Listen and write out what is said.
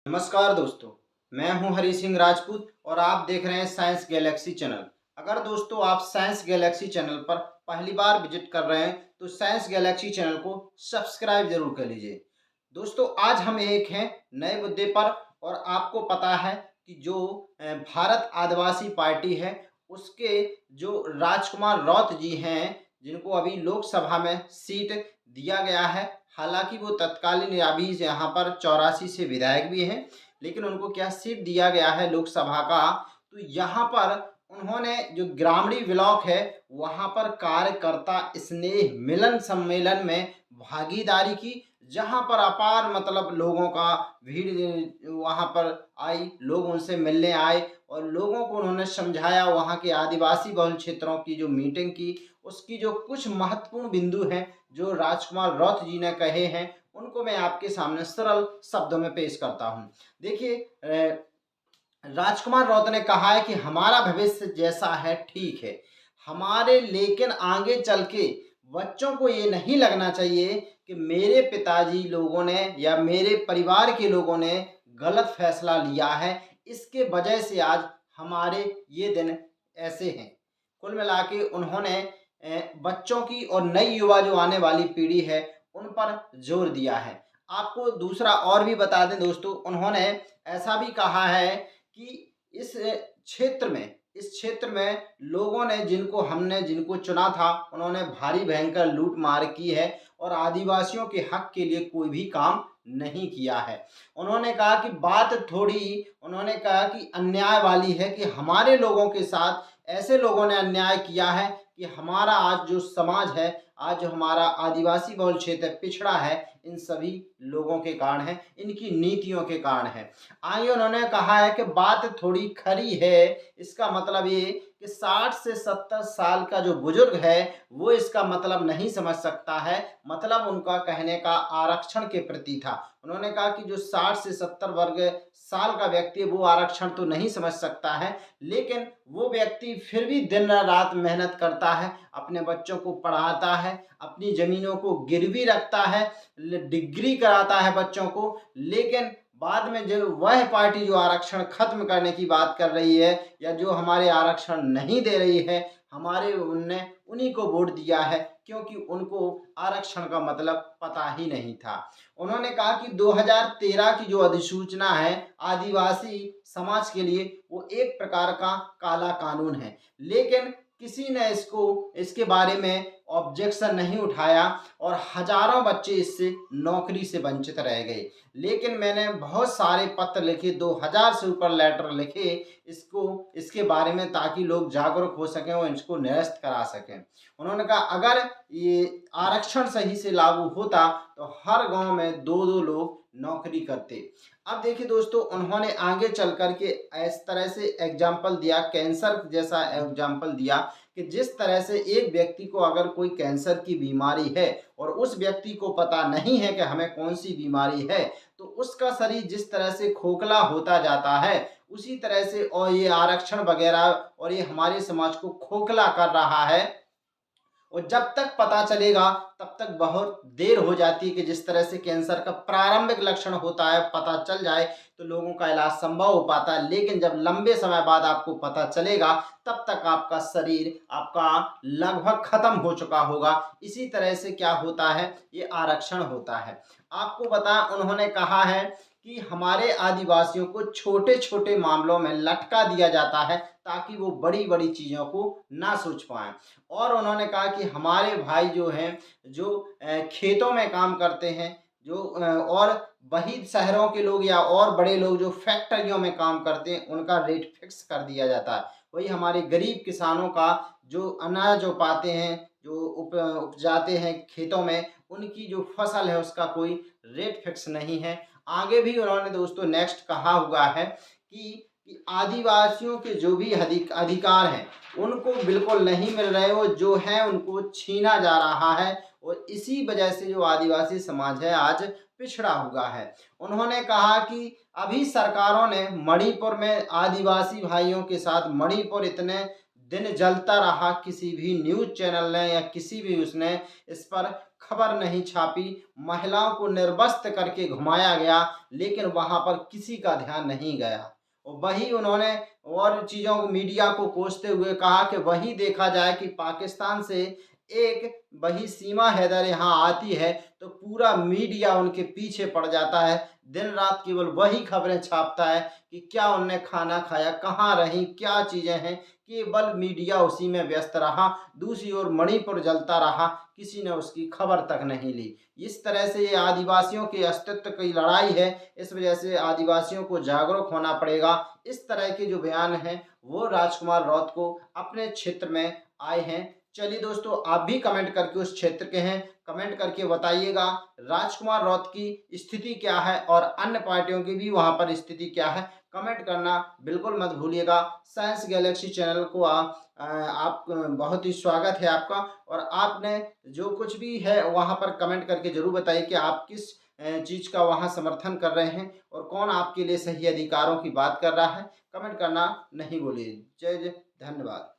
नमस्कार दोस्तों, मैं हूं हरी सिंह राजपूत और आप देख रहे हैं साइंस गैलेक्सी चैनल। अगर दोस्तों आप साइंस गैलेक्सी चैनल पर पहली बार विजिट कर रहे हैं तो साइंस गैलेक्सी चैनल को सब्सक्राइब जरूर कर लीजिए। दोस्तों आज हम एक हैं नए मुद्दे पर और आपको पता है कि जो भारत आदिवासी पार्टी है उसके जो राजकुमार रौत जी हैं जिनको अभी लोकसभा में सीट दिया गया है। हालाँकि वो तत्कालीन अभी यहाँ पर 84 से विधायक भी हैं, लेकिन उनको क्या सीट दिया गया है लोकसभा का, तो यहाँ पर उन्होंने जो ग्रामीण ब्लॉक है, वहाँ पर कार्यकर्ता स्नेह मिलन सम्मेलन में भागीदारी की, जहाँ पर अपार मतलब लोगों का भीड़ वहाँ पर आई, लोग उनसे मिलने आए और लोगों को उन्होंने समझाया, वहाँ के आदिवासी बहुल क्षेत्रों की जो मीटिंग की, उसकी जो कुछ महत्वपूर्ण बिंदु हैं, जो राजकुमार रौत जी ने कहे हैं, उनको मैं आपके सामने सरल शब्दों में पेश करता हूँ। देखिए राजकुमार रौत ने कहा है कि हमारा भविष्य जैसा है ठीक है, हमारे लेकिन आगे चल के बच्चों को ये नहीं लगना चाहिए कि मेरे पिताजी लोगों ने या मेरे परिवार के लोगों ने गलत फैसला लिया है, इसके वजह से आज हमारे ये दिन ऐसे हैं। कुल मिला के उन्होंने बच्चों की और नई युवा जो आने वाली पीढ़ी है उन पर जोर दिया है। आपको दूसरा और भी बता दें दोस्तों, उन्होंने ऐसा भी कहा है कि इस क्षेत्र में लोगों ने जिनको चुना था उन्होंने भारी भयंकर लूट मार की है और आदिवासियों के हक के लिए कोई भी काम नहीं किया है। उन्होंने कहा कि उन्होंने कहा कि अन्याय वाली है कि हमारे लोगों के साथ ऐसे लोगों ने अन्याय किया है कि हमारा आज जो समाज है, आज जो हमारा आदिवासी बहुल क्षेत्र पिछड़ा है, इन सभी लोगों के कारण है, इनकी नीतियों के कारण है। आगे उन्होंने कहा है कि बात थोड़ी खरी है, इसका मतलब ये कि 60 से 70 साल का जो बुजुर्ग है वो इसका मतलब नहीं समझ सकता है। मतलब उनका कहने का आरक्षण के प्रति था। उन्होंने कहा कि जो 60 से 70 वर्ग साल का व्यक्ति है वो आरक्षण तो नहीं समझ सकता है, लेकिन वो व्यक्ति फिर भी दिन रात मेहनत करता है, अपने बच्चों को पढ़ाता है, अपनी ज़मीनों को गिरवी रखता है, डिग्री कराता है बच्चों को, लेकिन बाद में जो वह पार्टी जो आरक्षण खत्म करने की बात कर रही है या जो हमारे आरक्षण नहीं दे रही है, हमारे उनने उन्हीं को वोट दिया है क्योंकि उनको आरक्षण का मतलब पता ही नहीं था। उन्होंने कहा कि 2013 की जो अधिसूचना है आदिवासी समाज के लिए वो एक प्रकार का काला कानून है, लेकिन किसी ने इसके बारे में ऑब्जेक्शन नहीं उठाया और हजारों बच्चे इससे नौकरी से वंचित रह गए। लेकिन मैंने बहुत सारे पत्र लिखे, 2000 से ऊपर लेटर लिखे इसके बारे में, ताकि लोग जागरूक हो सकें और इसको निरस्त करा सकें। उन्होंने कहा अगर ये आरक्षण सही से लागू होता तो हर गांव में 2-2 लोग नौकरी करते। अब देखिए दोस्तों, उन्होंने आगे चल कर के इस तरह से एग्जाम्पल दिया, कैंसर जैसा एग्जाम्पल दिया कि जिस तरह से एक व्यक्ति को अगर कोई कैंसर की बीमारी है और उस व्यक्ति को पता नहीं है कि हमें कौन सी बीमारी है, तो उसका शरीर जिस तरह से खोखला होता जाता है, उसी तरह से और ये आरक्षण वगैरह और ये हमारे समाज को खोखला कर रहा है। और जब तक पता चलेगा तब तक बहुत देर हो जाती है कि जिस तरह से कैंसर का प्रारंभिक लक्षण होता है, पता चल जाए तो लोगों का इलाज संभव हो पाता है, लेकिन जब लंबे समय बाद आपको पता चलेगा तब तक आपका शरीर आपका लगभग खत्म हो चुका होगा। इसी तरह से क्या होता है, ये आरक्षण होता है। आपको बता उन्होंने कहा है कि हमारे आदिवासियों को छोटे छोटे मामलों में लटका दिया जाता है ताकि वो बड़ी बड़ी चीज़ों को ना सोच पाएं। और उन्होंने कहा कि हमारे भाई जो हैं, जो खेतों में काम करते हैं, जो और वही शहरों के लोग या और बड़े लोग जो फैक्ट्रियों में काम करते हैं, उनका रेट फिक्स कर दिया जाता है। वही हमारे गरीब किसानों का जो अनाज उपाते हैं, जो उपजाते हैं खेतों में, उनकी जो फसल है उसका कोई रेट फिक्स नहीं है। आगे भी उन्होंने दोस्तों नेक्स्ट कहा हुआ है कि आदिवासियों के जो भी अधिकार हैं उनको बिल्कुल नहीं मिल रहे, वो जो है उनको छीना जा रहा है और इसी वजह से जो आदिवासी समाज है आज पिछड़ा हुआ है। उन्होंने कहा कि अभी सरकारों ने मणिपुर में आदिवासी भाइयों के साथ, मणिपुर इतने दिन जलता रहा, किसी भी न्यूज़ चैनल ने या किसी भी उसने इस पर खबर नहीं छापी, महिलाओं को निर्वस्त्र करके घुमाया गया, लेकिन वहाँ पर किसी का ध्यान नहीं गया। और वही उन्होंने और चीज़ों को मीडिया को कोसते हुए कहा कि वही देखा जाए कि पाकिस्तान से एक वही सीमा हैदर यहाँ आती है, तो पूरा मीडिया उनके पीछे पड़ जाता है। दिन-रात केवल वही खबरें छापता है कि क्या उन्होंने खाना खाया, कहाँ रहीं, क्या चीज़ें हैं, केवल मीडिया उसी में व्यस्त रहा। दूसरी ओर मणिपुर जलता रहा, किसी ने उसकी खबर तक नहीं ली। इस तरह से ये आदिवासियों के अस्तित्व की लड़ाई है, इस वजह से आदिवासियों को जागरूक होना पड़ेगा। इस तरह के जो बयान हैं, वो राजकुमार राउत को अपने क्षेत्र में आए हैं। चलिए दोस्तों, आप भी कमेंट करके उस क्षेत्र के हैं, कमेंट करके बताइएगा राजकुमार राउत की स्थिति क्या है और अन्य पार्टियों की भी वहाँ पर स्थिति क्या है। कमेंट करना बिल्कुल मत भूलिएगा। साइंस गैलेक्सी चैनल को आप बहुत ही स्वागत है आपका, और आपने जो कुछ भी है वहाँ पर कमेंट करके ज़रूर बताइए कि आप किस चीज़ का वहाँ समर्थन कर रहे हैं और कौन आपके लिए सही अधिकारों की बात कर रहा है। कमेंट करना नहीं भूलिए। जय जय, धन्यवाद।